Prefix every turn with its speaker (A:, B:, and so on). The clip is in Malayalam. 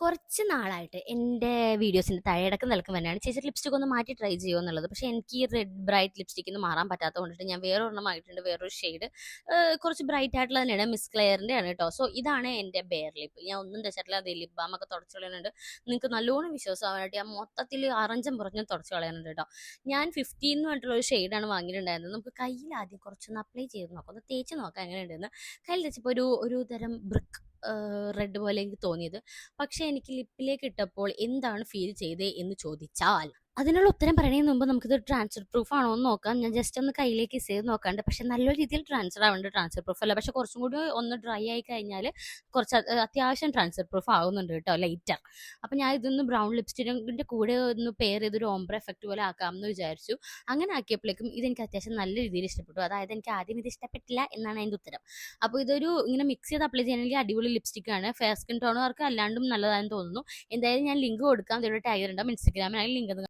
A: കുറച്ച് നാളായിട്ട് എൻ്റെ വീഡിയോസിൻ്റെ താഴെയിടക്ക് നിൽക്കും തന്നെയാണ് ചേച്ചി ലിപ്സ്റ്റിക് ഒന്ന് മാറ്റി ട്രൈ ചെയ്യുമോ എന്നുള്ളത്. പക്ഷേ എനിക്ക് ഈ റെഡ് ബ്രൈറ്റ് ലിപ്സ്റ്റിക്കിൽ നിന്ന് മാറാൻ പറ്റാത്തത് കൊണ്ടിട്ട് ഞാൻ വേറൊരെണ്ണം ആയിട്ടുണ്ട്, വേറൊരു ഷെയ്ഡ് കുറച്ച് ബ്രൈറ്റ് ആയിട്ടുള്ള തന്നെയാണ്, മിസ് ക്ലെയറിൻ്റെ ആണ് കേട്ടോ. സോ ഇതാണ് എൻ്റെ ബെയർ ലിപ്പ്. ഞാൻ ഒന്നും തെച്ചിട്ടില്ല, അത് ലിപ് ബാം ഒക്കെ തുടച്ച് കളയുന്നുണ്ട്. നിങ്ങൾക്ക് നല്ലോണം വിശ്വാസമാവാനായിട്ട് ഞാൻ മൊത്തത്തിൽ അറഞ്ചും പുറഞ്ഞും തുടച്ച് കളയുന്നുണ്ട് കേട്ടോ. ഞാൻ 15 എന്ന് പറഞ്ഞിട്ടുള്ള ഒരു ഷെയ്ഡാണ് വാങ്ങിയിട്ടുണ്ടായിരുന്നത്. നമുക്ക് കയ്യിൽ ആദ്യം കുറച്ചൊന്ന് അപ്ലൈ ചെയ്ത് നോക്കാം, ഒന്ന് തേച്ച് നോക്കാം എങ്ങനെയുണ്ടെന്ന്. കയ്യിൽ വെച്ചപ്പോൾ ഒരു തരം ബ്രിക്ക് റെഡ് പോലെ എനിക്ക് തോന്നിയത്. പക്ഷെ എനിക്ക് ലിപ്പിലേക്ക് ഇട്ടപ്പോൾ എന്താണ് ഫീൽ ചെയ്തത് എന്ന് ചോദിച്ചാൽ അതിനുള്ള ഉത്തരം പറയുന്നതിന് മുമ്പ് നമുക്കിത് ട്രാൻസ്ഫർ പ്രൂഫ് ആണോ എന്ന് നോക്കാം. ഞാൻ ജസ്റ്റ് ഒന്ന് കയ്യിലേക്ക് ചെയ്ത് നോക്കാണ്ട്, പക്ഷെ നല്ല രീതിയിൽ ട്രാൻസ്ഫർ ആവുന്നുണ്ട്. ട്രാൻസ്ഫർ പ്രൂഫ് അല്ല, പക്ഷെ കുറച്ചും കൂടി ഒന്ന് ഡ്രൈ ആയി കഴിഞ്ഞാൽ കുറച്ച് അത്യാവശ്യം ട്രാൻസ്ഫർ പ്രൂഫ് ആവുന്നുണ്ട് കേട്ടോ, ലൈറ്റർ. അപ്പം ഞാൻ ഇതൊന്ന് ബ്രൗൺ ലിപ്സ്റ്റിക്കിൻ്റെ കൂടെ ഒന്ന് പെയർ ചെയ്തൊരു ഓംബ്ര എഫക്റ്റ് പോലെ ആക്കാമെന്ന് വിചാരിച്ചു. അങ്ങനെ ആക്കിയപ്പോഴേക്കും ഇതെനിക്ക് അത്യാവശ്യം നല്ല രീതിയിൽ ഇഷ്ടപ്പെട്ടു. അതായത് എനിക്ക് ആദ്യം ഇത് ഇഷ്ടപ്പെട്ടില്ല എന്നാണ് അതിൻ്റെ ഉത്തരം. അപ്പോൾ ഇതൊരു ഇങ്ങനെ മിക്സ് ചെയ്ത് അപ്ലൈ ചെയ്യണമെങ്കിൽ അടിപൊളി ലിപ്സ്റ്റിക്കാണ്. ഫെയർ സ്കിൻ ടോണുകാർക്ക് അല്ലാണ്ടും നല്ലതാണെന്ന് തോന്നുന്നു. എന്തായാലും ഞാൻ ലിങ്ക് കൊടുക്കാം, ഇതൊരു ടാഗ് ഉണ്ടാവും ഇൻസ്റ്റാഗ്രാമിൽ, ലിങ്ക്